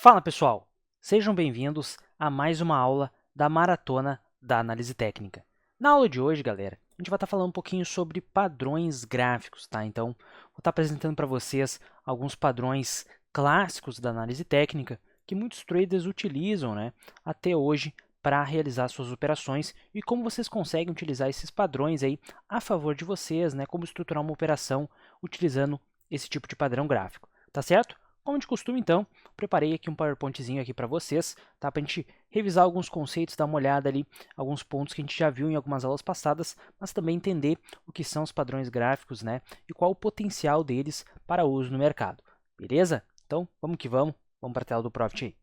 Fala pessoal, sejam bem-vindos a mais uma aula da Maratona da Análise Técnica. Na aula de hoje, galera, a gente vai estar falando um pouquinho sobre padrões gráficos, tá? Então, vou estar apresentando para vocês alguns padrões clássicos da análise técnica que muitos traders utilizam, né, até hoje para realizar suas operações e como vocês conseguem utilizar esses padrões aí a favor de vocês, né, como estruturar uma operação utilizando esse tipo de padrão gráfico, tá certo? Como de costume, então, preparei aqui um PowerPointzinho aqui para vocês, tá? Para a gente revisar alguns conceitos, dar uma olhada ali, alguns pontos que a gente já viu em algumas aulas passadas, mas também entender o que são os padrões gráficos, né? E qual o potencial deles para uso no mercado. Beleza? Então, vamos que vamos para a tela do Profit aí.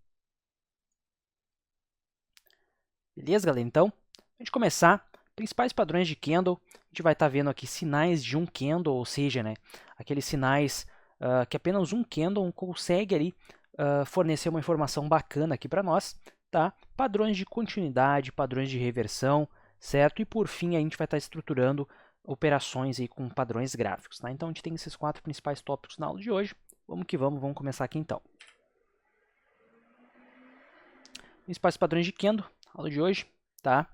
Beleza, galera? Então, a gente começar, principais padrões de candle, a gente vai estar vendo aqui sinais de um candle, ou seja, né, aqueles sinais que apenas um candle consegue ali fornecer uma informação bacana aqui para nós, tá? Padrões de continuidade, padrões de reversão, certo? E por fim a gente vai estar estruturando operações aí com padrões gráficos, tá? Então a gente tem esses 4 principais tópicos na aula de hoje. Vamos que vamos começar aqui então. Principais padrões de candle, aula de hoje, tá?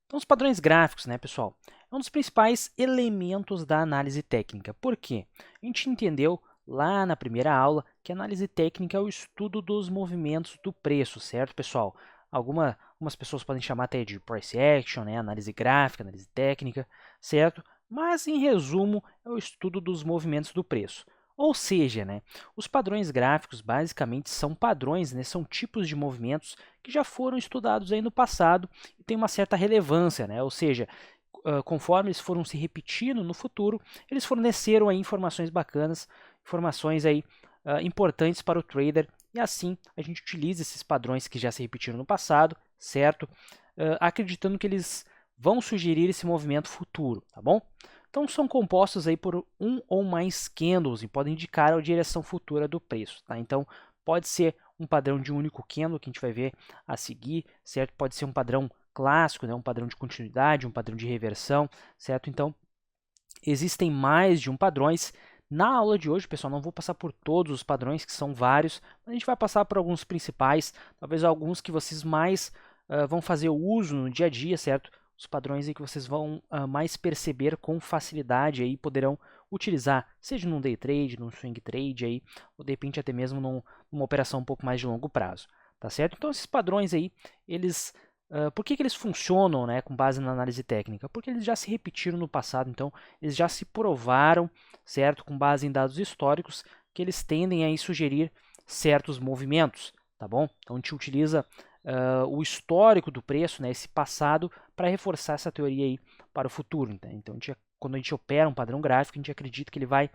Então, os padrões gráficos, né, pessoal, é um dos principais elementos da análise técnica. Por quê? A gente entendeu lá na primeira aula que a análise técnica é o estudo dos movimentos do preço, certo, pessoal? Algumas pessoas podem chamar até de price action, né, análise gráfica, análise técnica, certo? Mas, em resumo, é o estudo dos movimentos do preço. Ou seja, né, os padrões gráficos basicamente são padrões, né, são tipos de movimentos que já foram estudados aí no passado e têm uma certa relevância, né? Ou seja, conforme eles foram se repetindo no futuro, eles forneceram aí informações bacanas, informações aí importantes para o trader, e assim a gente utiliza esses padrões que já se repetiram no passado, certo? Acreditando que eles vão sugerir esse movimento futuro, tá bom? Então são compostos aí por um ou mais candles e podem indicar a direção futura do preço, tá? Então pode ser um padrão de um único candle que a gente vai ver a seguir, certo? Pode ser um padrão clássico, né? Um padrão de continuidade, um padrão de reversão, certo? Então existem mais de um padrões. Na aula de hoje, pessoal, não vou passar por todos os padrões, que são vários, mas a gente vai passar por alguns principais, talvez alguns que vocês mais vão fazer uso no dia a dia, certo? Os padrões aí que vocês vão mais perceber com facilidade aí poderão utilizar, seja num day trade, num swing trade aí, ou de repente até mesmo numa operação um pouco mais de longo prazo, tá certo? Então esses padrões aí, eles por que eles funcionam, né, com base na análise técnica? Porque eles já se repetiram no passado, então eles já se provaram, certo, com base em dados históricos, que eles tendem a sugerir certos movimentos, tá bom? Então a gente utiliza o histórico do preço, né, esse passado, para reforçar essa teoria aí para o futuro. Então quando a gente opera um padrão gráfico, a gente acredita que ele vai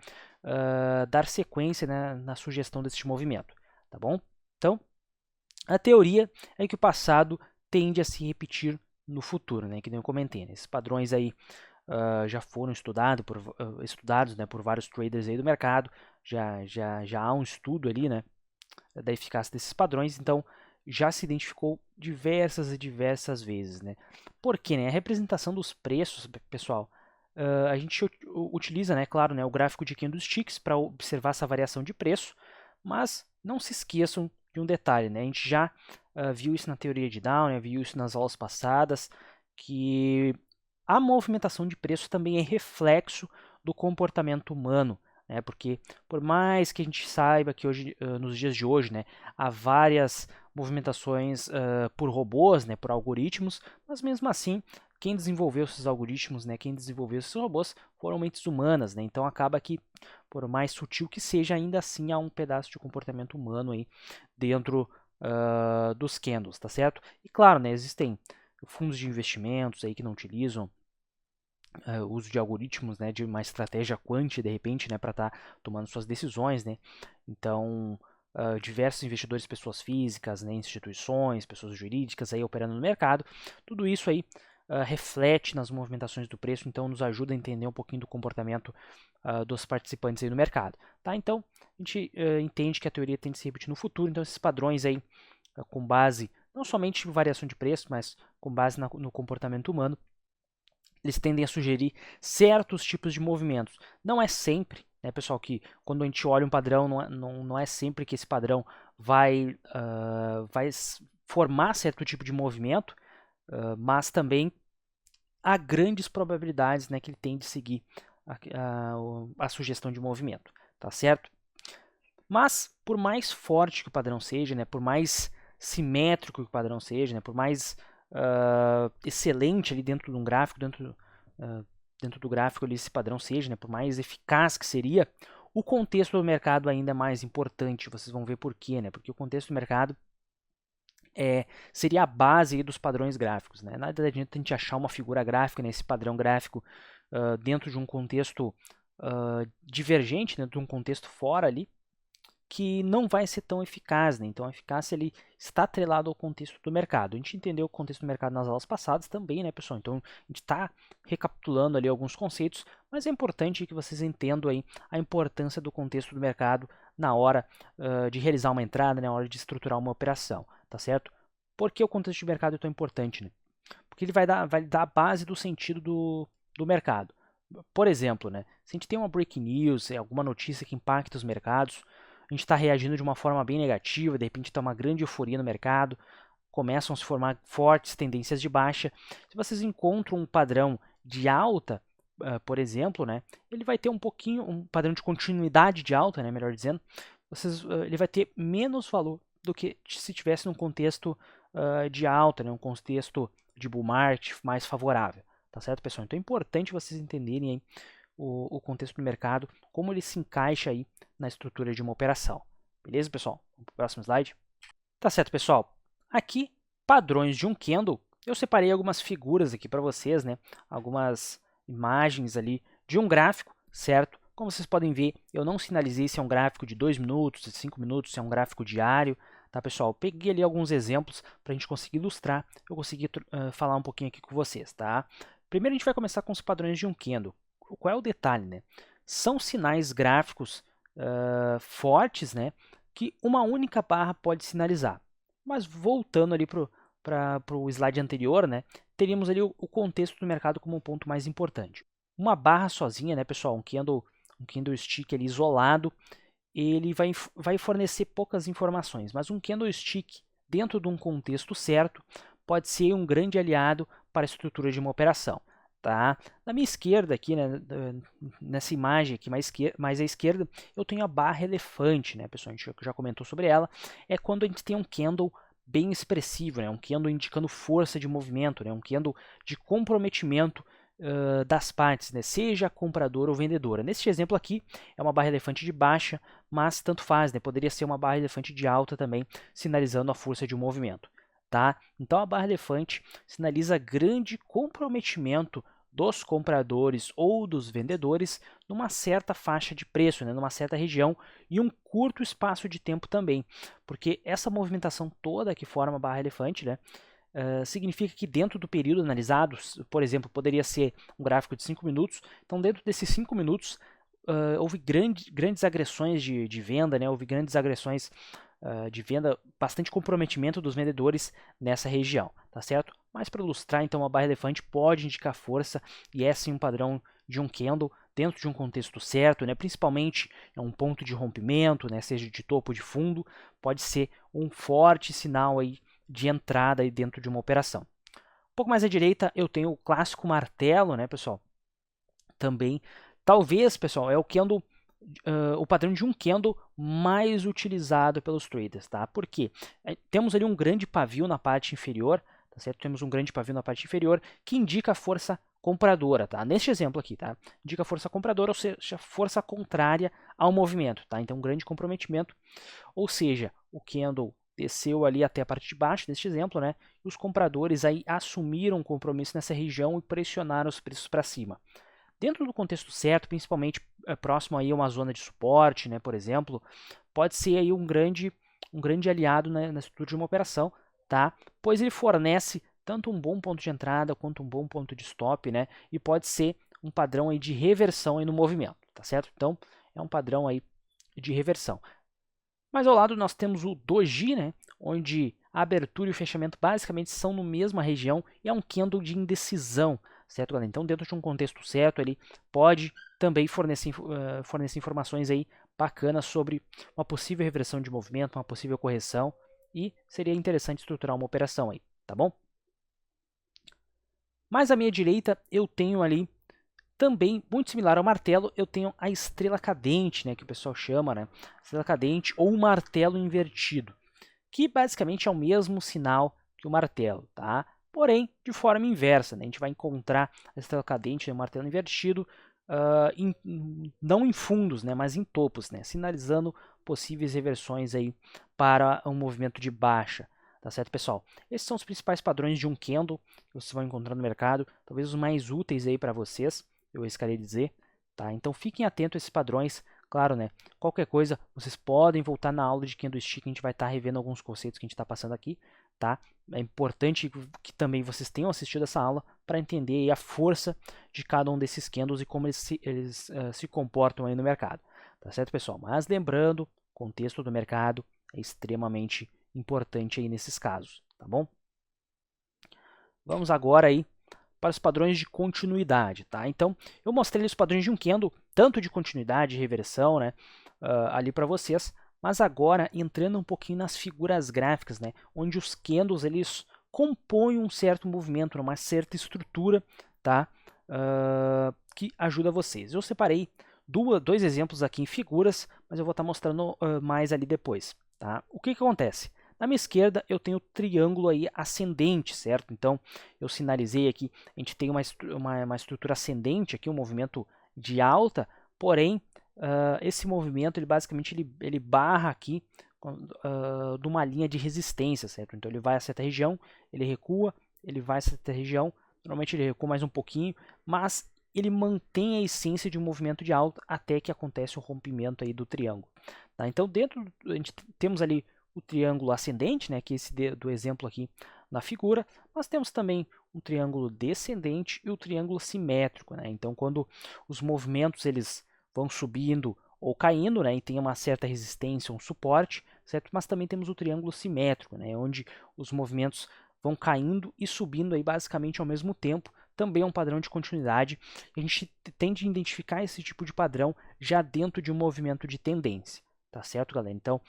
dar sequência, né, na sugestão desse movimento, tá bom? Então a teoria é que o passado tende a se repetir no futuro, né? Que nem eu comentei. Né? Esses padrões aí já foram estudados, né, por vários traders aí do mercado. Já há um estudo ali, né, da eficácia desses padrões. Então já se identificou diversas e diversas vezes, né? Porque, né, a representação dos preços, pessoal, a gente utiliza, né, claro, né, o gráfico de candlesticks para observar essa variação de preço, mas não se esqueçam de um detalhe, né? A gente já viu isso na teoria de Down, viu isso nas aulas passadas, que a movimentação de preço também é reflexo do comportamento humano, né? Porque por mais que a gente saiba que hoje, nos dias de hoje, né, há várias movimentações por robôs, né, por algoritmos, mas mesmo assim quem desenvolveu esses algoritmos, né, quem desenvolveu esses robôs foram mentes humanas, né? Então acaba que, por mais sutil que seja, ainda assim há um pedaço de comportamento humano aí dentro dos candles, tá certo? E claro, né, existem fundos de investimentos aí que não utilizam o uso de algoritmos, né, de uma estratégia quant, de repente, né, para estar tomando suas decisões, né? Então, diversos investidores, pessoas físicas, né, instituições, pessoas jurídicas aí operando no mercado, tudo isso aí reflete nas movimentações do preço, então nos ajuda a entender um pouquinho do comportamento dos participantes aí no mercado, tá? Então, a gente entende que a teoria tende a se repetir no futuro, então esses padrões aí, com base não somente em variação de preço, mas com base no comportamento humano, eles tendem a sugerir certos tipos de movimentos. Não é sempre, né, pessoal, que quando a gente olha um padrão, não é sempre que esse padrão vai, formar certo tipo de movimento, mas também há grandes probabilidades, né, que ele tem de seguir a sugestão de movimento, tá certo? Mas, por mais forte que o padrão seja, né, por mais simétrico que o padrão seja, né, por mais excelente ali dentro de um gráfico, dentro do gráfico ali esse padrão seja, né, por mais eficaz que seria, o contexto do mercado ainda é mais importante. Vocês vão ver por quê, né? Porque o contexto do mercado seria a base aí dos padrões gráficos, né? Nada adianta a gente achar uma figura gráfica, né, esse padrão gráfico dentro de um contexto divergente, dentro de um contexto fora ali, que não vai ser tão eficaz, né? Então a eficácia ele está atrelado ao contexto do mercado. A gente entendeu o contexto do mercado nas aulas passadas também, né, pessoal? Então a gente está recapitulando ali alguns conceitos, mas é importante que vocês entendam aí a importância do contexto do mercado na hora de realizar uma entrada, na hora de estruturar uma operação, tá certo? Por que o contexto de mercado é tão importante, né? Porque ele vai dar a base do sentido do mercado. Por exemplo, né, se a gente tem uma breaking news, alguma notícia que impacta os mercados, a gente está reagindo de uma forma bem negativa, de repente está uma grande euforia no mercado, começam a se formar fortes tendências de baixa. Se vocês encontram um padrão de alta, por exemplo, né, ele vai ter um padrão de continuidade de alta, né, melhor dizendo, ele vai ter menos valor do que se tivesse num contexto de alta, né, um contexto de bull market mais favorável. Tá certo, pessoal? Então é importante vocês entenderem aí o contexto do mercado, como ele se encaixa aí na estrutura de uma operação. Beleza, pessoal? Vamos para o próximo slide. Tá certo, pessoal. Aqui, padrões de um candle. Eu separei algumas figuras aqui para vocês, né? Algumas imagens ali de um gráfico, certo? Como vocês podem ver, eu não sinalizei se é um gráfico de 2 minutos, de 5 minutos, se é um gráfico diário, tá, pessoal? Eu peguei ali alguns exemplos para a gente conseguir ilustrar, eu consegui falar um pouquinho aqui com vocês, tá? Primeiro a gente vai começar com os padrões de um candle. Qual é o detalhe, né? São sinais gráficos fortes, né, que uma única barra pode sinalizar. Mas voltando ali para o slide anterior, né, teríamos ali o contexto do mercado como um ponto mais importante. Uma barra sozinha, né, pessoal, um candlestick ali isolado, ele vai fornecer poucas informações, mas um candlestick dentro de um contexto certo pode ser um grande aliado para a estrutura de uma operação. Tá? Na minha esquerda aqui, né, nessa imagem aqui mais à esquerda, eu tenho a barra elefante, né, pessoal? A gente já comentou sobre ela. É quando a gente tem um candle bem expressivo, né, um candle indicando força de movimento, né, um candle de comprometimento das partes, né, seja compradora ou vendedora. Neste exemplo aqui é uma barra elefante de baixa, mas tanto faz, né, poderia ser uma barra elefante de alta também, sinalizando a força de um movimento. Tá? Então a barra elefante sinaliza grande comprometimento dos compradores ou dos vendedores numa certa faixa de preço, né, numa certa região e um curto espaço de tempo também, porque essa movimentação toda que forma a barra elefante, né, significa que dentro do período analisado, por exemplo, poderia ser um gráfico de 5 minutos, então dentro desses 5 minutos houve grandes agressões de venda, né, houve grandes agressões de venda, bastante comprometimento dos vendedores nessa região, tá certo? Mas para ilustrar, então, a barra elefante pode indicar força e é sim um padrão de um candle dentro de um contexto certo, né? Principalmente é um ponto de rompimento, né? Seja de topo ou de fundo, pode ser um forte sinal aí de entrada aí dentro de uma operação. Um pouco mais à direita eu tenho o clássico martelo, né, pessoal? Também, talvez, pessoal, é o candle o padrão de um candle mais utilizado pelos traders, tá? Por quê? Temos ali um grande pavio na parte inferior, tá certo? Temos um grande pavio na parte inferior que indica a força compradora, tá? Neste exemplo aqui, tá? Indica a força compradora, ou seja, força contrária ao movimento, tá? Então, um grande comprometimento, ou seja, o candle desceu ali até a parte de baixo, neste exemplo, né? E os compradores aí assumiram um compromisso nessa região e pressionaram os preços para cima. Dentro do contexto certo, principalmente próximo aí a uma zona de suporte, né, por exemplo, pode ser aí um grande aliado, né, na estrutura de uma operação, tá? Pois ele fornece tanto um bom ponto de entrada quanto um bom ponto de stop, né? E pode ser um padrão aí de reversão aí no movimento, tá certo? Então, é um padrão aí de reversão. Mas ao lado nós temos o doji, né, onde a abertura e o fechamento basicamente são na mesma região e é um candle de indecisão, certo, galera? Então, dentro de um contexto certo, ele pode também fornecer informações aí bacanas sobre uma possível reversão de movimento, uma possível correção, e seria interessante estruturar uma operação aí, tá bom? Mais à minha direita, eu tenho ali também, muito similar ao martelo, eu tenho a estrela cadente, né, que o pessoal chama, né, estrela cadente ou martelo invertido, que basicamente é o mesmo sinal que o martelo, tá? Porém, de forma inversa, né? A gente vai encontrar a estrela cadente e o martelo invertido não em fundos, né, mas em topos, né, sinalizando possíveis reversões aí para um movimento de baixa. Tá certo, pessoal? Esses são os principais padrões de um candle que vocês vão encontrar no mercado, talvez os mais úteis aí para vocês, eu arriscaria dizer, tá? Então fiquem atentos a esses padrões, claro, né? Qualquer coisa, vocês podem voltar na aula de candlestick, a gente vai estar revendo alguns conceitos que a gente está passando aqui, tá? É importante que também vocês tenham assistido essa aula para entender a força de cada um desses candles e como eles se comportam aí no mercado, tá certo, pessoal? Mas lembrando, o contexto do mercado é extremamente importante aí nesses casos, tá bom? Vamos agora aí para os padrões de continuidade, tá? Então, eu mostrei os padrões de um candle, tanto de continuidade e reversão, né, ali para vocês, mas agora entrando um pouquinho nas figuras gráficas, né, onde os candles eles compõem um certo movimento, uma certa estrutura, tá? Que ajuda vocês. Eu separei dois exemplos aqui em figuras, mas eu vou estar mostrando mais ali depois, tá? O que acontece? Na minha esquerda eu tenho o triângulo aí ascendente, certo? Então eu sinalizei aqui, a gente tem uma estrutura ascendente aqui, um movimento de alta, porém esse movimento ele basicamente ele barra aqui de uma linha de resistência, certo? Então ele vai a certa região, ele recua, ele vai a certa região, normalmente ele recua mais um pouquinho, mas ele mantém a essência de um movimento de alta até que acontece o rompimento aí do triângulo. Tá? Então dentro a gente temos ali o triângulo ascendente, né, que é esse do exemplo aqui na figura, nós temos também um triângulo descendente e o triângulo simétrico, né? Então quando os movimentos eles vão subindo ou caindo, né, e tem uma certa resistência, um suporte, certo? Mas também temos o triângulo simétrico, né, onde os movimentos vão caindo e subindo aí basicamente ao mesmo tempo. Também é um padrão de continuidade. A gente tende a identificar esse tipo de padrão já dentro de um movimento de tendência, tá certo, galera? Então,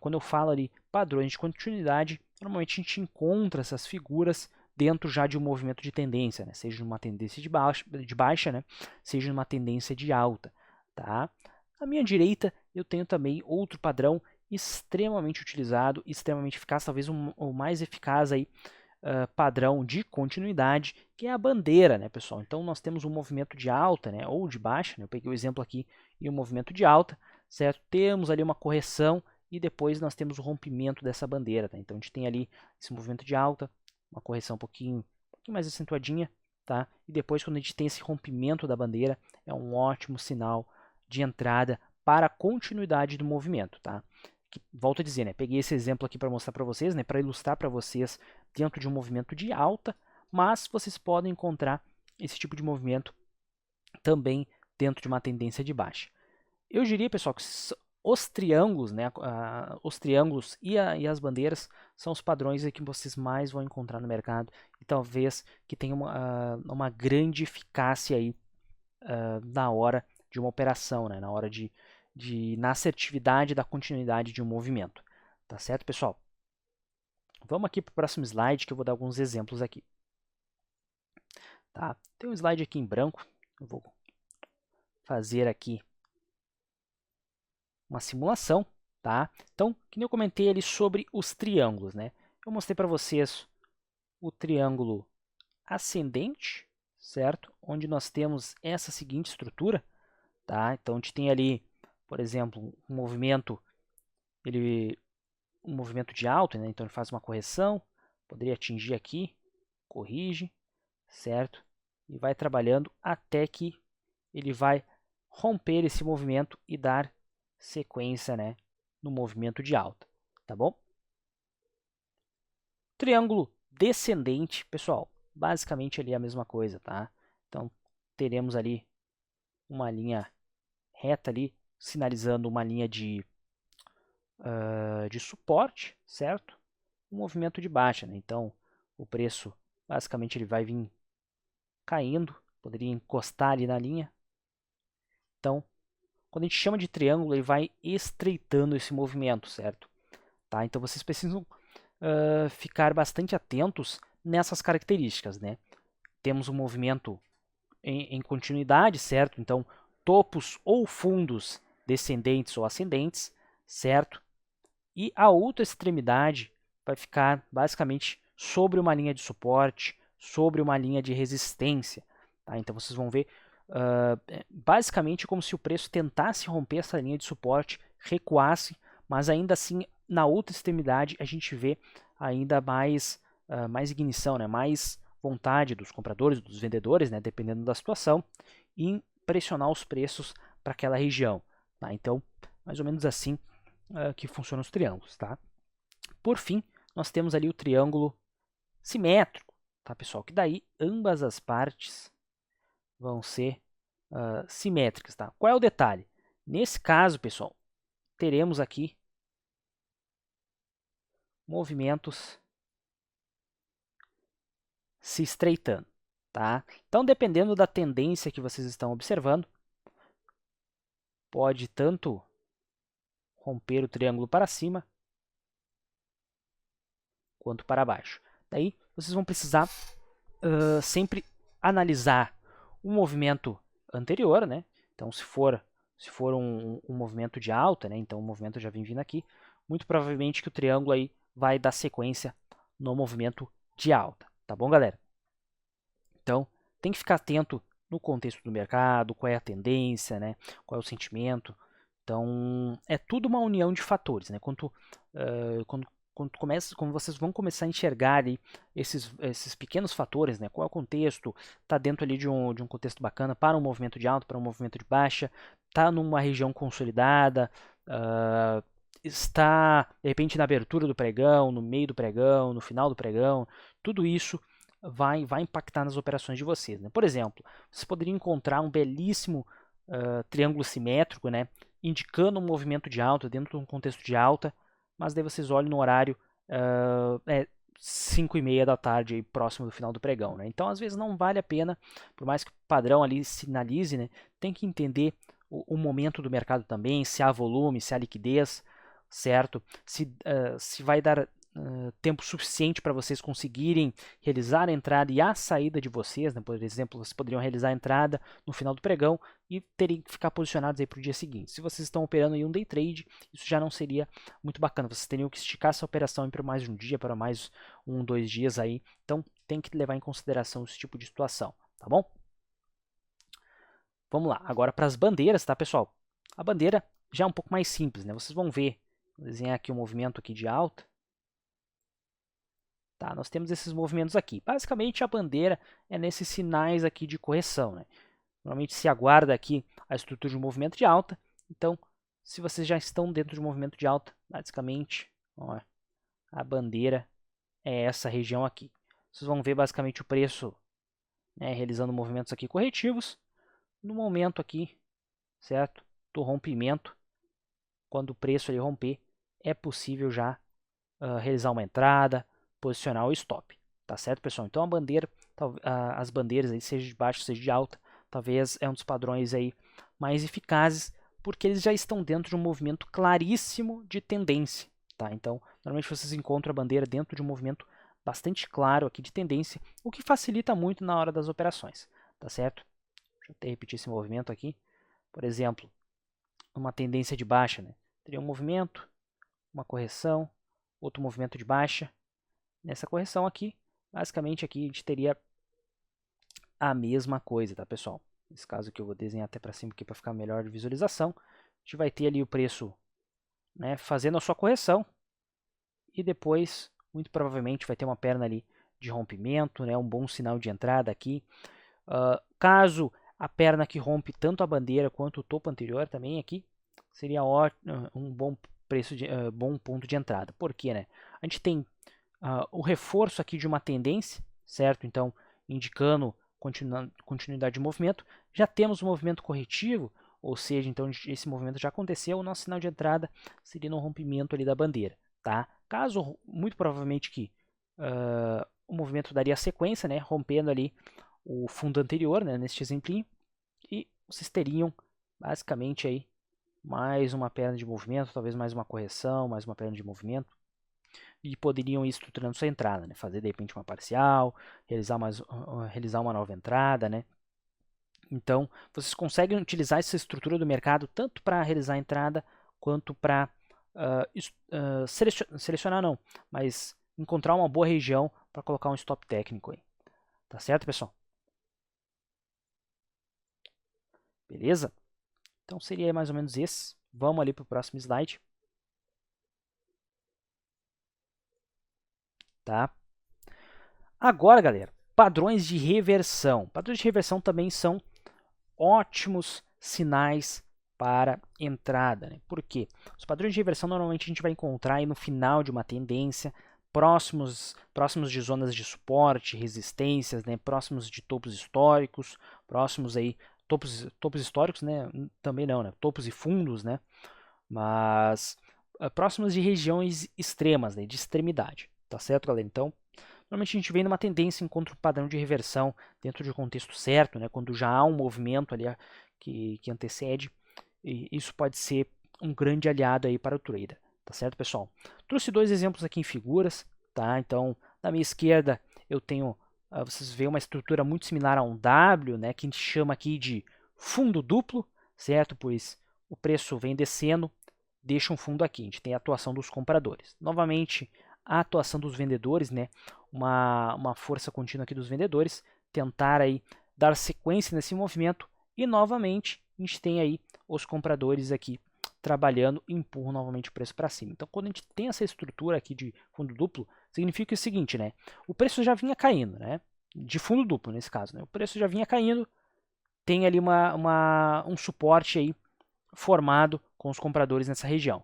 quando eu falo ali padrões de continuidade, normalmente a gente encontra essas figuras dentro já de um movimento de tendência, né? Seja numa tendência de baixa, né? Seja numa tendência de alta. Tá? À minha direita, eu tenho também outro padrão extremamente utilizado, extremamente eficaz, talvez o mais eficaz aí, padrão de continuidade, que é a bandeira, né, pessoal? Então nós temos um movimento de alta, né, ou de baixa, né? Eu peguei o exemplo aqui e um movimento de alta, certo? Temos ali uma correção e depois nós temos o rompimento dessa bandeira, tá? Então a gente tem ali esse movimento de alta, uma correção um pouquinho mais acentuadinha, tá? E depois quando a gente tem esse rompimento da bandeira, é um ótimo sinal de entrada para a continuidade do movimento, tá? Que, volto a dizer, né? Peguei esse exemplo aqui para mostrar para vocês, né? Para ilustrar para vocês dentro de um movimento de alta, mas vocês podem encontrar esse tipo de movimento também dentro de uma tendência de baixa. Eu diria, pessoal, que os triângulos, né? Os triângulos e as bandeiras são os padrões que vocês mais vão encontrar no mercado e talvez que tenham uma grande eficácia aí na hora de uma operação, né? Na hora na assertividade da continuidade de um movimento. Tá certo, pessoal? Vamos aqui para o próximo slide que eu vou dar alguns exemplos aqui. Tá? Tem um slide aqui em branco, eu vou fazer aqui uma simulação. Tá? Então, que nem eu comentei ali sobre os triângulos, né? Eu mostrei para vocês o triângulo ascendente, certo? Onde nós temos essa seguinte estrutura, tá? Então a gente tem ali, por exemplo, um movimento de alta, né? Então ele faz uma correção, poderia atingir aqui, corrige, certo? E vai trabalhando até que ele vai romper esse movimento e dar sequência, né, no movimento de alta, tá bom? Triângulo descendente, pessoal, basicamente ali é a mesma coisa, tá? Então teremos ali uma linha reta ali, sinalizando uma linha de suporte, certo? Um movimento de baixa, né? Então o preço basicamente ele vai vir caindo, poderia encostar ali na linha. Então, quando a gente chama de triângulo, ele vai estreitando esse movimento, certo? Tá? Então, vocês precisam ficar bastante atentos nessas características, né? Temos um movimento em continuidade, certo? Então, topos ou fundos descendentes ou ascendentes, certo? E a outra extremidade vai ficar basicamente sobre uma linha de suporte, sobre uma linha de resistência. Tá? Então vocês vão ver basicamente como se o preço tentasse romper essa linha de suporte, recuasse, mas ainda assim na outra extremidade a gente vê ainda mais ignição, né? Mais vontade dos compradores, dos vendedores, né? Dependendo da situação, em pressionar os preços para aquela região. Tá? Então, mais ou menos assim que funcionam os triângulos. Tá? Por fim, nós temos ali o triângulo simétrico, tá, pessoal? Que daí ambas as partes vão ser simétricas. Tá? Qual é o detalhe? Nesse caso, pessoal, teremos aqui movimentos se estreitando. Tá? Então, dependendo da tendência que vocês estão observando, pode tanto romper o triângulo para cima quanto para baixo. Daí, vocês vão precisar sempre analisar o movimento anterior, né? Então, se for um movimento de alta, né? Então o movimento já vem vindo aqui, muito provavelmente que o triângulo aí vai dar sequência no movimento de alta, tá bom, galera? Então, tem que ficar atento no contexto do mercado, qual é a tendência, né? Qual é o sentimento. Então, é tudo uma união de fatores, né? Quando vocês vão começar a enxergar ali esses pequenos fatores, né? Qual é o contexto? Está dentro ali de um contexto bacana para um movimento de alta, para um movimento de baixa, está numa região consolidada, está de repente na abertura do pregão, no meio do pregão, no final do pregão, tudo isso vai impactar nas operações de vocês. Né? Por exemplo, vocês poderiam encontrar um belíssimo triângulo simétrico, né? Indicando um movimento de alta dentro de um contexto de alta, mas daí vocês olham no horário 5:30 da tarde, aí, próximo do final do pregão. Né? Então, às vezes, não vale a pena, por mais que o padrão ali sinalize, né? Tem que entender o momento do mercado também, se há volume, se há liquidez, certo? Se vai dar tempo suficiente para vocês conseguirem realizar a entrada e a saída de vocês, né? Por exemplo, vocês poderiam realizar a entrada no final do pregão e terem que ficar posicionados aí para o dia seguinte. Se vocês estão operando em um day trade, isso já não seria muito bacana. Vocês teriam que esticar essa operação para mais um dia, para mais 2 dias aí. Então tem que levar em consideração esse tipo de situação, tá bom? Vamos lá, agora para as bandeiras, tá, pessoal? A bandeira já é um pouco mais simples, né? Vocês vão ver, vou desenhar aqui um movimento aqui de alta. Tá, nós temos esses movimentos aqui. Basicamente, a bandeira é nesses sinais aqui de correção. Né? Normalmente se aguarda aqui a estrutura de um movimento de alta. Então, se vocês já estão dentro de um movimento de alta, basicamente, ó, a bandeira é essa região aqui. Vocês vão ver basicamente o preço, né, realizando movimentos aqui corretivos. No momento aqui, certo? Do rompimento, quando o preço ele romper, é possível já realizar uma entrada, posicionar o stop. Tá certo, pessoal? Então a bandeira, as bandeiras aí, seja de baixo, seja de alta, talvez é um dos padrões aí mais eficazes, porque eles já estão dentro de um movimento claríssimo de tendência. Tá? Então, normalmente vocês encontram a bandeira dentro de um movimento bastante claro aqui de tendência, o que facilita muito na hora das operações. Tá certo? Deixa eu até repetir esse movimento aqui. Por exemplo, uma tendência de baixa, né? Teria um movimento, uma correção, outro movimento de baixa. Nessa correção aqui, basicamente aqui a gente teria a mesma coisa, tá, pessoal? Nesse caso aqui eu vou desenhar até para cima aqui para ficar melhor de visualização. A gente vai ter ali o preço, né, fazendo a sua correção e depois, muito provavelmente, vai ter uma perna ali de rompimento, né, um bom sinal de entrada aqui. Caso a perna que rompe tanto a bandeira quanto o topo anterior também aqui, seria um bom preço bom ponto de entrada. Por quê, né? A gente tem o reforço aqui de uma tendência, certo? Então, indicando continuidade de movimento. Já temos o movimento corretivo, ou seja, então esse movimento já aconteceu, o nosso sinal de entrada seria no rompimento ali da bandeira, tá? Caso, muito provavelmente que o movimento daria sequência, né? Rompendo ali o fundo anterior, né, neste exemplinho, e vocês teriam basicamente aí mais uma perna de movimento, talvez mais uma correção, mais uma perna de movimento, e poderiam ir estruturando sua entrada, né, fazer de repente uma parcial, realizar uma nova entrada, né. Então, vocês conseguem utilizar essa estrutura do mercado tanto para realizar a entrada quanto para selecionar não, mas encontrar uma boa região para colocar um stop técnico aí. Tá certo, pessoal? Beleza? Então seria mais ou menos esse. Vamos ali para o próximo slide. Tá? Agora, galera, padrões de reversão. Padrões de reversão também são ótimos sinais para entrada. Né? Por quê? Os padrões de reversão normalmente a gente vai encontrar aí no final de uma tendência, próximos de zonas de suporte, resistências, né? Próximos de topos históricos, próximos aí topos históricos, né? Também não, né? Topos e fundos, né? Mas próximos de regiões extremas, né? De extremidade, tá certo, galera? Então, normalmente a gente vem numa tendência, encontra um padrão de reversão dentro de um contexto certo, né? Quando já há um movimento ali que antecede, e isso pode ser um grande aliado aí para o trader, tá certo, pessoal? Trouxe dois exemplos aqui em figuras, tá? Então, na minha esquerda eu tenho, vocês veem uma estrutura muito similar a um W, né? Que a gente chama aqui de fundo duplo, certo? Pois o preço vem descendo, deixa um fundo aqui. A gente tem a atuação dos compradores. Novamente, a atuação dos vendedores, né? Uma força contínua aqui dos vendedores, tentar aí dar sequência nesse movimento e novamente a gente tem aí os compradores aqui trabalhando e empurram novamente o preço para cima. Então, quando a gente tem essa estrutura aqui de fundo duplo, significa o seguinte, né? O preço já vinha caindo, né? De fundo duplo nesse caso, né? O preço já vinha caindo, tem ali um suporte aí formado com os compradores nessa região.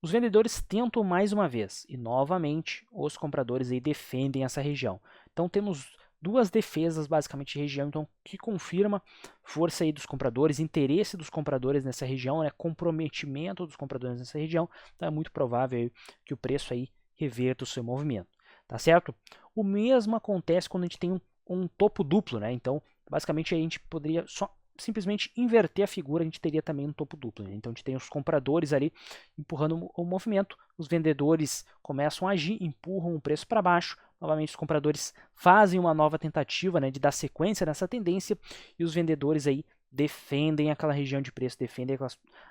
Os vendedores tentam mais uma vez e novamente os compradores aí defendem essa região. Então temos duas defesas basicamente de região, então que confirma força aí dos compradores, interesse dos compradores nessa região, né, comprometimento dos compradores nessa região. Então é muito provável aí que o preço aí reverta o seu movimento, tá certo? O mesmo acontece quando a gente tem um topo duplo, né? Então basicamente a gente poderia só simplesmente inverter a figura, a gente teria também um topo duplo. Né? Então a gente tem os compradores ali empurrando o movimento, os vendedores começam a agir, empurram o preço para baixo, novamente os compradores fazem uma nova tentativa, né, de dar sequência nessa tendência e os vendedores aí defendem aquela região de preço, defendem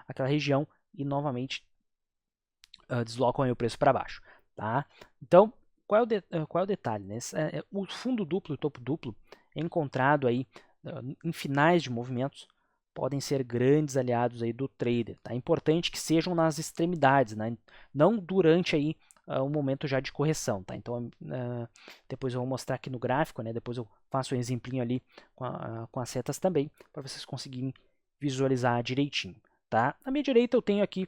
aquela região e novamente deslocam aí o preço para baixo. Tá? Então, qual é o detalhe? Né? O fundo duplo e o topo duplo é encontrado aí em finais de movimentos, podem ser grandes aliados aí do trader. Tá? É importante que sejam nas extremidades, né? Não durante aí um momento já de correção. Tá? Então, depois eu vou mostrar aqui no gráfico, né? Depois eu faço um exemplinho ali com as setas também, para vocês conseguirem visualizar direitinho. Tá? Na minha direita eu tenho aqui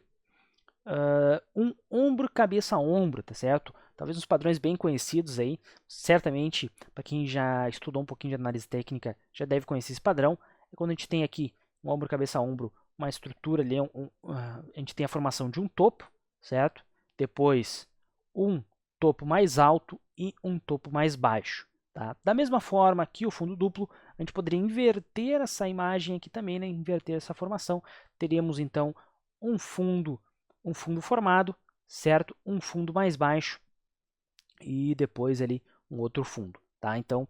um ombro, cabeça a ombro, tá certo? Talvez uns padrões bem conhecidos aí, certamente para quem já estudou um pouquinho de análise técnica já deve conhecer esse padrão. É quando a gente tem aqui um ombro, cabeça a ombro, uma estrutura ali, a gente tem a formação de um topo, certo? Depois um topo mais alto e um topo mais baixo. Tá? Da mesma forma que o fundo duplo, a gente poderia inverter essa imagem aqui também, né? Inverter essa formação. Teríamos então um fundo formado, certo? Um fundo mais baixo e depois ali um outro fundo, tá? Então,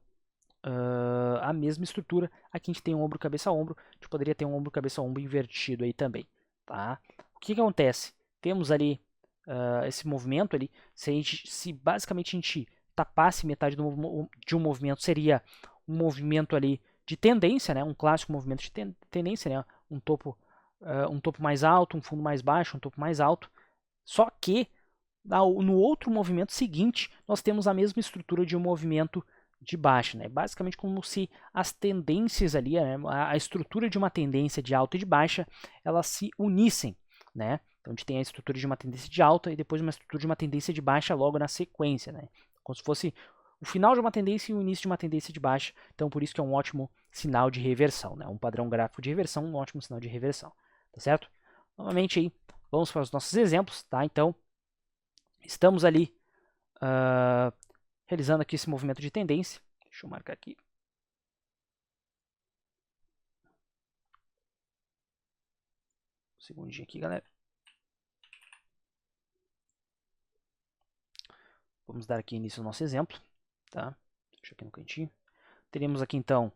a mesma estrutura, aqui a gente tem um ombro, cabeça a ombro, a gente poderia ter um ombro, cabeça a ombro invertido aí também, tá? O que acontece? Temos ali esse movimento ali, se basicamente a gente tapasse metade de um movimento, seria um movimento ali de tendência, né? Um clássico movimento de tendência, né? Um topo mais alto, um fundo mais baixo, um topo mais alto. Só que no outro movimento seguinte, nós temos a mesma estrutura de um movimento de baixa. Né? Basicamente como se as tendências ali, né? a estrutura de uma tendência de alta e de baixa, elas se unissem. Né? Então a gente tem a estrutura de uma tendência de alta e depois uma estrutura de uma tendência de baixa logo na sequência. Né? Como se fosse o final de uma tendência e o início de uma tendência de baixa. Então por isso que é um ótimo sinal de reversão. Né? Um padrão gráfico de reversão, um ótimo sinal de reversão. Tá certo? Novamente aí, vamos para os nossos exemplos. Tá? Então, estamos ali realizando aqui esse movimento de tendência. Deixa eu marcar aqui. segundinho aqui, galera. Vamos dar aqui início ao nosso exemplo, tá? Deixa aqui no cantinho. Teremos aqui, então,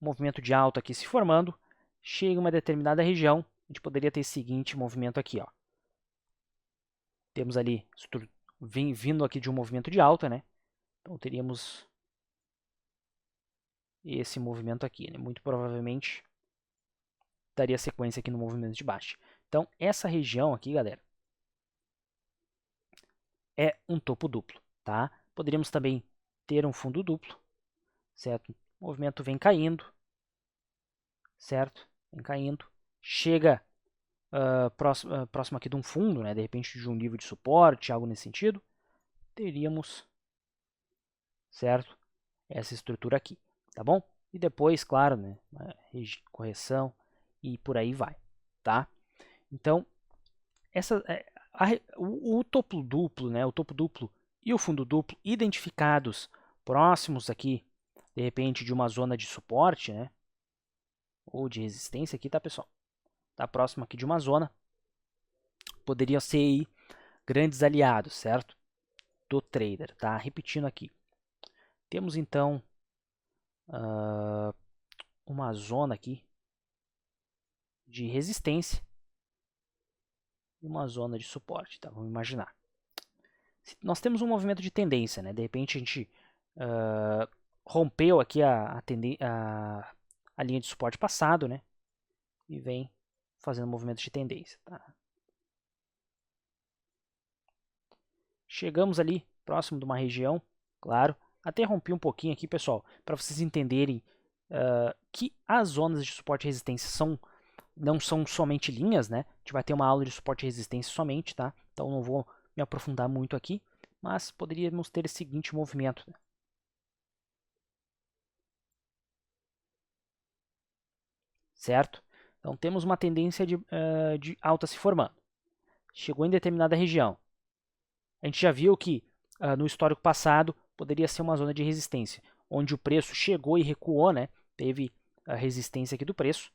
um movimento de alta aqui se formando. Chega uma determinada região, a gente poderia ter esse seguinte movimento aqui, ó. Temos ali, vindo aqui de um movimento de alta, né? Então, teríamos esse movimento aqui, né? Muito provavelmente daria sequência aqui no movimento de baixa. Então, essa região aqui, galera, é um topo duplo, tá? Poderíamos também ter um fundo duplo, certo? O movimento vem caindo, certo? Vem caindo, chega próximo aqui de um fundo, né? De repente de um nível de suporte, algo nesse sentido, teríamos, certo? Essa estrutura aqui, tá bom? E depois, claro, né? Correção e por aí vai, tá? Então, o topo duplo, né? O topo duplo e o fundo duplo identificados próximos aqui, de repente de uma zona de suporte, né? Ou de resistência aqui, tá, pessoal? Tá próximo aqui de uma zona, poderiam ser aí grandes aliados, certo? Do trader, tá? Repetindo aqui. Temos então uma zona aqui de resistência e uma zona de suporte, tá? Vamos imaginar. Nós temos um movimento de tendência, né? De repente a gente rompeu aqui a linha de suporte passado, né? E vem fazendo movimento de tendência, tá? Chegamos ali próximo de uma região, claro. Até rompi um pouquinho aqui, pessoal, para vocês entenderem que as zonas de suporte e resistência não são somente linhas, né? A gente vai ter uma aula de suporte e resistência somente, tá? Então não vou me aprofundar muito aqui, mas poderíamos ter esse seguinte movimento, né? Certo? Então temos uma tendência de alta se formando. Chegou em determinada região. A gente já viu que no histórico passado poderia ser uma zona de resistência, onde o preço chegou e recuou, né? Teve a resistência aqui do preço,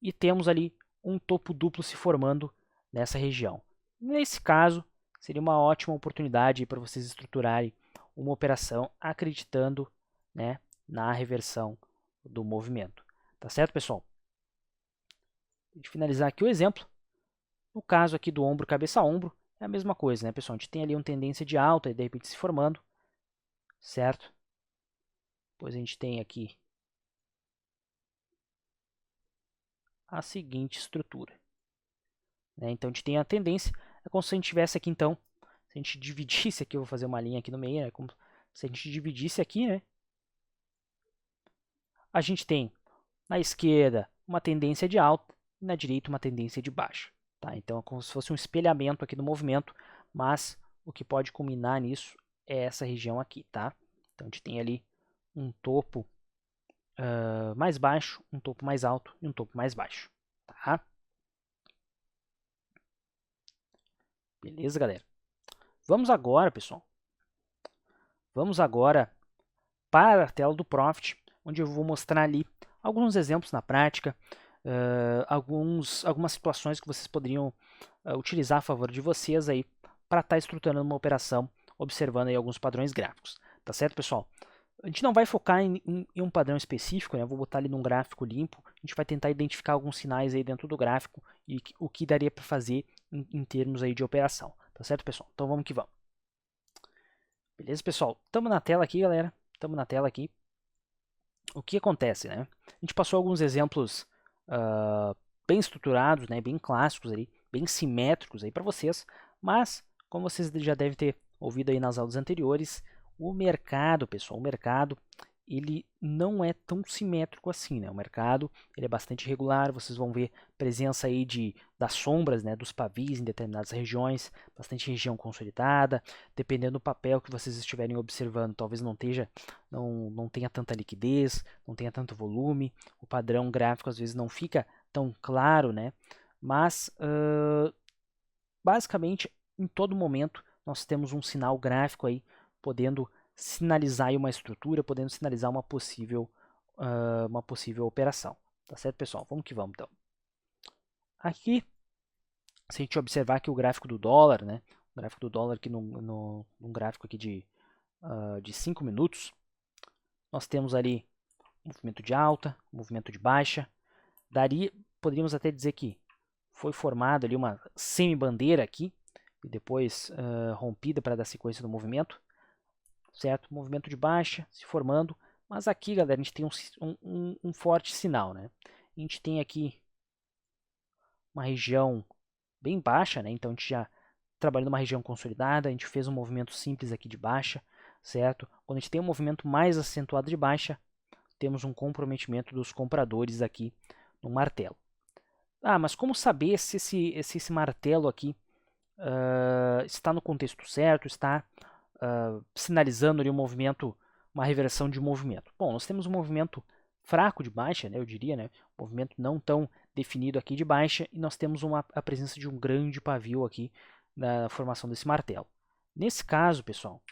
e temos ali um topo duplo se formando nessa região. Nesse caso, seria uma ótima oportunidade para vocês estruturarem uma operação acreditando, né, na reversão do movimento. Tá certo, pessoal? De finalizar aqui o exemplo, no caso aqui do ombro cabeça a ombro, é a mesma coisa, né, pessoal? A gente tem ali uma tendência de alta e de repente se formando, certo? Depois a gente tem aqui a seguinte estrutura, né? Então a gente tem a tendência, é como se a gente tivesse aqui então, se a gente dividisse aqui, eu vou fazer uma linha aqui no meio, é como se a gente dividisse aqui, né? A gente tem na esquerda uma tendência de alta e na direita uma tendência de baixa, tá? Então é como se fosse um espelhamento aqui do movimento, mas o que pode culminar nisso é essa região aqui, tá? Então a gente tem ali um topo mais baixo, um topo mais alto e um topo mais baixo, tá? Beleza, galera? Vamos agora, pessoal. Vamos agora para a tela do Profit, onde eu vou mostrar ali alguns exemplos na prática, algumas situações que vocês poderiam utilizar a favor de vocês aí para estar estruturando uma operação, observando aí alguns padrões gráficos. Tá certo, pessoal? A gente não vai focar em um padrão específico, né? Eu vou botar ali num gráfico limpo. A gente vai tentar identificar alguns sinais aí dentro do gráfico e o que daria para fazer em termos aí de operação. Tá certo, pessoal? Então vamos que vamos. Beleza, pessoal? Estamos na tela aqui, galera. Estamos na tela aqui. O que acontece, né? A gente passou alguns exemplos bem estruturados, né? Bem clássicos ali, bem simétricos aí para vocês. Mas, como vocês já devem ter ouvido aí nas aulas anteriores, o mercado, pessoal, o mercado, ele não é tão simétrico assim, né? O mercado, ele é bastante irregular, vocês vão ver presença aí das sombras, né, dos pavis em determinadas regiões, bastante região consolidada, dependendo do papel que vocês estiverem observando, talvez não tenha tanta liquidez, não tenha tanto volume, o padrão gráfico às vezes não fica tão claro, né? Mas, basicamente, em todo momento, nós temos um sinal gráfico aí, podendo sinalizar aí uma estrutura, podendo sinalizar uma possível operação. Tá certo, pessoal? Vamos que vamos, então. Aqui Se a gente observar aqui o gráfico do dólar, né? O gráfico do dólar aqui num gráfico aqui de 5 minutos, nós temos ali movimento de alta, movimento de baixa. Poderíamos até dizer que foi formada ali uma semi-bandeira aqui, e depois rompida para dar sequência no movimento, certo? Movimento de baixa se formando, mas aqui, galera, a gente tem um forte sinal, né? A gente tem aqui uma região bem baixa, né? Então a gente já trabalhando numa região consolidada, a gente fez um movimento simples aqui de baixa, certo? Quando a gente tem um movimento mais acentuado de baixa, temos um comprometimento dos compradores aqui no martelo. Ah, mas como saber se esse martelo aqui está no contexto certo, está sinalizando ali um movimento, uma reversão de movimento? Bom, nós temos um movimento fraco de baixa, né, eu diria, né, um movimento não tão definido aqui de baixa, e nós temos a presença de um grande pavio aqui na formação desse martelo. Nesse caso, pessoal,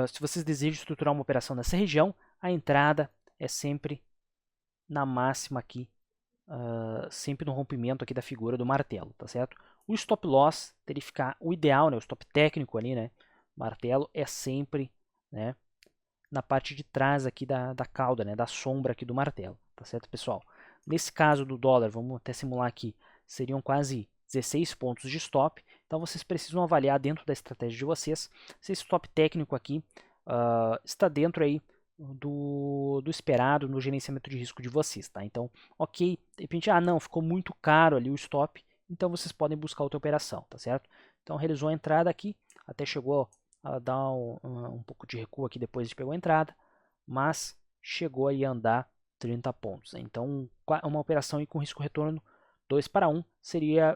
se vocês desejam estruturar uma operação nessa região, a entrada é sempre na máxima aqui, sempre no rompimento aqui da figura do martelo, tá certo? O stop loss teria que ficar, o ideal, né, o stop técnico ali, né, martelo é sempre, né, na parte de trás aqui da cauda, né, da sombra aqui do martelo, tá certo, pessoal? Nesse caso do dólar, vamos até simular aqui, seriam quase 16 pontos de stop, então vocês precisam avaliar dentro da estratégia de vocês se esse stop técnico aqui está dentro aí do esperado no gerenciamento de risco de vocês, tá? Então, ok, de repente, não, ficou muito caro ali o stop, então vocês podem buscar outra operação, tá certo? Então realizou a entrada aqui, até chegou a dar um pouco de recuo aqui depois de pegou a entrada, mas chegou aí a andar 30 pontos. Né? Então, uma operação aí com risco retorno 2 para 1 seria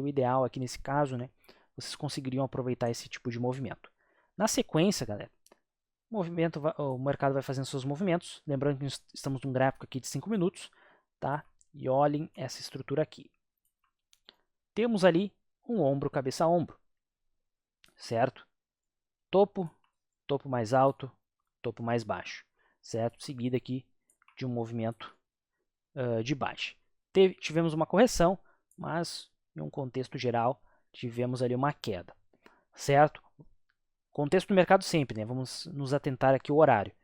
o ideal aqui nesse caso, né? Vocês conseguiriam aproveitar esse tipo de movimento. Na sequência, galera, o mercado vai fazendo seus movimentos. Lembrando que estamos num gráfico aqui de 5 minutos, tá? E olhem essa estrutura aqui. Temos ali um ombro, cabeça a ombro, certo? Topo, topo mais alto, topo mais baixo, certo? Seguida aqui de um movimento de baixa. Tivemos uma correção, mas em um contexto geral tivemos ali uma queda, certo? Contexto do mercado sempre, né? Vamos nos atentar aqui ao horário.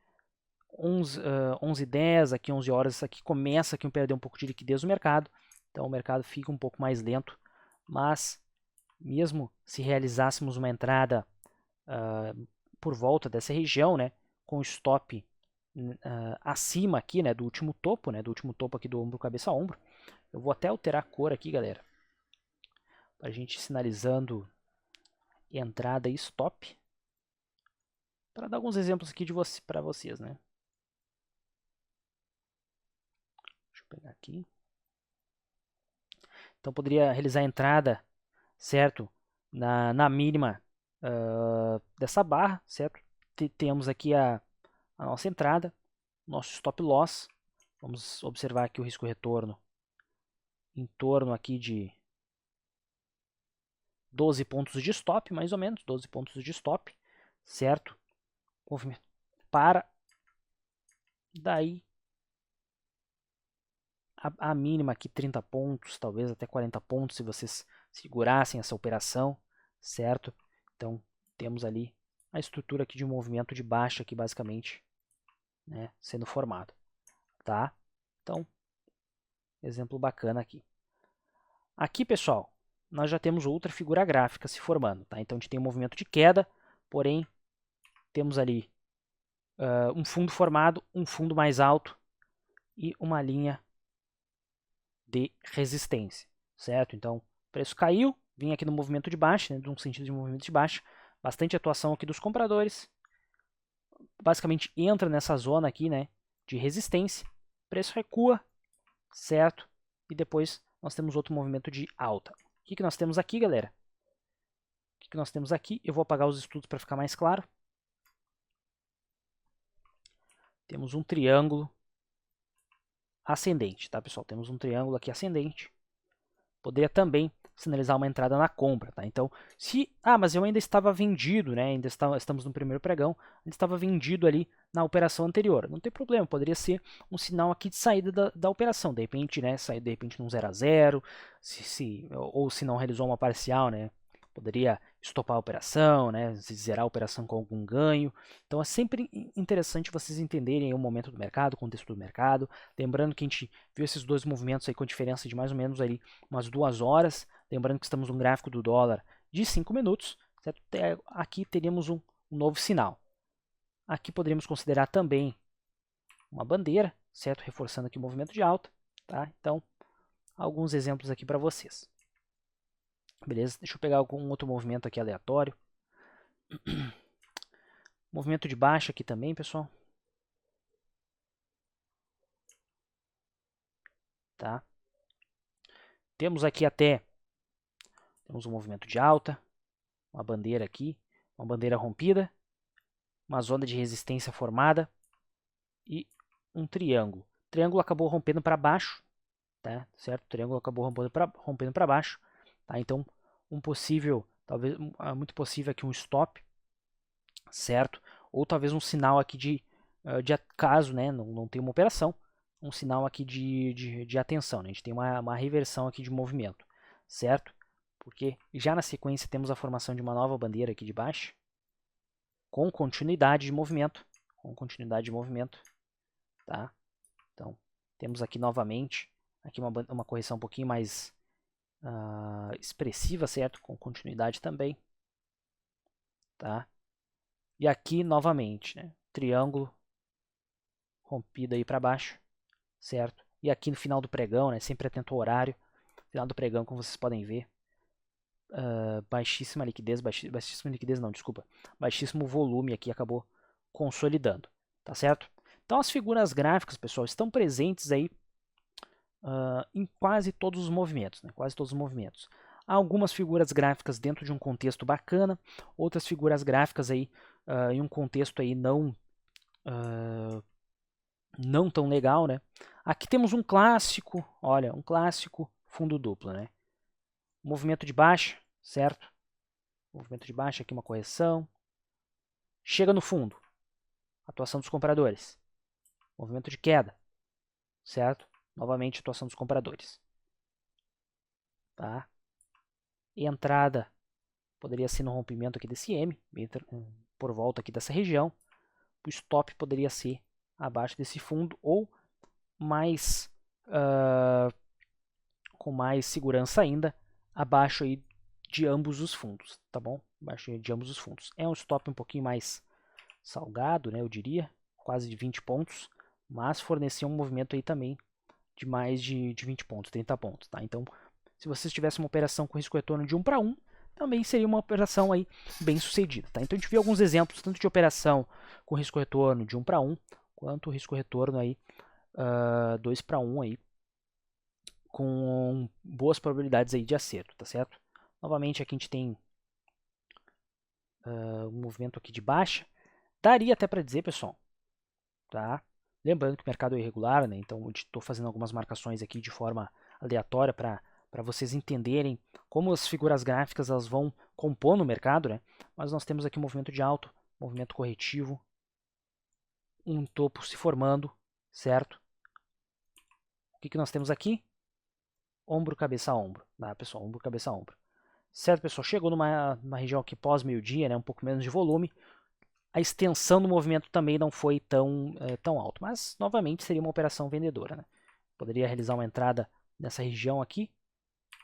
11h10, aqui 11 horas, aqui começa aqui a perder um pouco de liquidez no mercado, então o mercado fica um pouco mais lento, mas mesmo se realizássemos uma entrada por volta dessa região, né, com stop acima aqui, né, do último topo aqui do ombro cabeça a ombro, eu vou até alterar a cor aqui, galera, para a gente sinalizando entrada e stop, para dar alguns exemplos aqui para vocês, né. Deixa eu pegar aqui. Então poderia realizar a entrada, certo, na mínima dessa barra, certo? Temos aqui a nossa entrada, nosso stop loss. Vamos observar aqui o risco retorno em torno aqui de 12 pontos de stop, mais ou menos, 12 pontos de stop, certo? Para daí a mínima aqui 30 pontos, talvez até 40 pontos se vocês segurassem essa operação, certo? Então temos ali a estrutura aqui de um movimento de baixa aqui basicamente, né, sendo formado, tá? Então, exemplo bacana aqui. Aqui, pessoal, nós já temos outra figura gráfica se formando, tá? Então a gente tem um movimento de queda, porém temos ali um fundo formado, um fundo mais alto e uma linha de resistência, certo? Então, o preço caiu, vem aqui no movimento de baixa, né, num sentido de movimento de baixa, bastante atuação aqui dos compradores, basicamente entra nessa zona aqui, né, de resistência, preço recua, certo? E depois nós temos outro movimento de alta. O que nós temos aqui, galera? O que nós temos aqui? Eu vou apagar os estudos para ficar mais claro. Temos um triângulo ascendente, tá, pessoal? Temos um triângulo aqui ascendente. Poderia também sinalizar uma entrada na compra, tá? Então, mas eu ainda estava vendido, né? Estamos no primeiro pregão, ainda estava vendido ali na operação anterior. Não tem problema, poderia ser um sinal aqui de saída da operação, de repente, né? Sair de repente num 0 a 0, ou se não realizou uma parcial, né? Poderia estopar a operação, né? Zerar a operação com algum ganho. Então é sempre interessante vocês entenderem o momento do mercado, o contexto do mercado. Lembrando que a gente viu esses dois movimentos aí com diferença de mais ou menos ali umas 2 horas. Lembrando que estamos num gráfico do dólar de 5 minutos. Certo? Aqui teríamos um novo sinal. Aqui poderíamos considerar também uma bandeira, certo? Reforçando aqui o movimento de alta. Tá? Então, alguns exemplos aqui para vocês. Beleza? Deixa eu pegar algum outro movimento aqui aleatório. Movimento de baixa aqui também, pessoal. Tá? Temos aqui temos um movimento de alta, uma bandeira aqui, uma bandeira rompida, uma zona de resistência formada e um triângulo. O triângulo acabou rompendo para baixo, tá? Certo? O triângulo acabou rompendo para baixo, tá? Então, talvez muito possível aqui um stop, certo? Ou talvez um sinal aqui de caso, né, não tem uma operação, um sinal aqui de atenção, né? A gente tem uma reversão aqui de movimento, certo? Porque já na sequência temos a formação de uma nova bandeira aqui de baixo, com continuidade de movimento, tá? Então, temos aqui novamente aqui uma correção um pouquinho mais expressiva, certo? Com continuidade também, tá? E aqui novamente, né? Triângulo rompido aí para baixo, certo? E aqui no final do pregão, né? Sempre atento ao horário. Final do pregão, como vocês podem ver, baixíssima liquidez não, desculpa. Baixíssimo volume aqui acabou consolidando, tá certo? Então as figuras gráficas, pessoal, estão presentes aí em quase todos os movimentos, né? Quase todos os movimentos. Há algumas figuras gráficas dentro de um contexto bacana, outras figuras gráficas aí em um contexto aí não tão legal, né? Aqui temos um clássico, olha, um clássico fundo duplo, né? Movimento de baixa, certo? Movimento de baixa, aqui uma correção. Chega no fundo, atuação dos compradores. Movimento de queda, certo? Novamente, atuação dos compradores. Tá? Entrada poderia ser no rompimento aqui desse M, por volta aqui dessa região. O stop poderia ser abaixo desse fundo ou mais com mais segurança ainda, abaixo aí de ambos os fundos, tá bom? Abaixo de ambos os fundos. É um stop um pouquinho mais salgado, né, eu diria, quase de 20 pontos, mas forneceu um movimento aí também de mais de 20 pontos, 30 pontos, tá? Então, se vocês tivessem uma operação com risco retorno de 1 para 1, também seria uma operação aí bem sucedida, tá? Então a gente viu alguns exemplos tanto de operação com risco retorno de 1 para 1, quanto risco retorno aí 2 para 1 aí, com boas probabilidades aí de acerto, tá certo? Novamente aqui a gente tem um movimento aqui de baixa. Daria até para dizer, pessoal, tá? Lembrando que o mercado é irregular, né? Então eu estou fazendo algumas marcações aqui de forma aleatória para vocês entenderem como as figuras gráficas elas vão compor no mercado, né? Mas nós temos aqui um movimento de alto, movimento corretivo, um topo se formando, certo? O que nós temos aqui? Ombro, cabeça, ombro, tá, pessoal? Ombro, cabeça, ombro. Certo, pessoal? Chegou numa região aqui pós-meio-dia, né? Um pouco menos de volume. A extensão do movimento também não foi tão alto, mas novamente seria uma operação vendedora, né? Poderia realizar uma entrada nessa região aqui,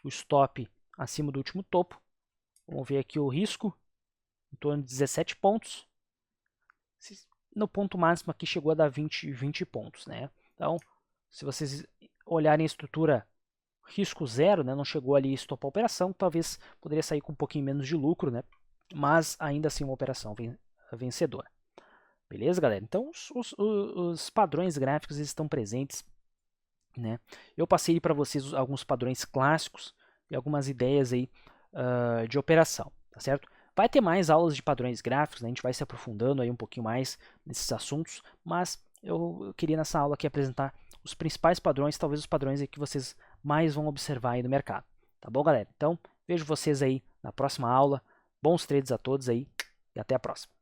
o stop acima do último topo. Vamos ver aqui o risco, em torno de 17 pontos. No ponto máximo aqui chegou a dar 20 pontos, né? Então, se vocês olharem a estrutura risco zero, né? Não chegou ali a estopar a operação, talvez poderia sair com um pouquinho menos de lucro, né? Mas ainda assim uma operação vencedora. Beleza, galera? Então, os padrões gráficos estão presentes, né? Eu passei para vocês alguns padrões clássicos e algumas ideias aí de operação, tá certo? Vai ter mais aulas de padrões gráficos, né? A gente vai se aprofundando aí um pouquinho mais nesses assuntos, mas eu queria nessa aula aqui apresentar os principais padrões, talvez os padrões aí que vocês mais vão observar aí no mercado, Tá bom, galera? Então, vejo vocês aí na próxima aula. Bons trades a todos aí e até a próxima.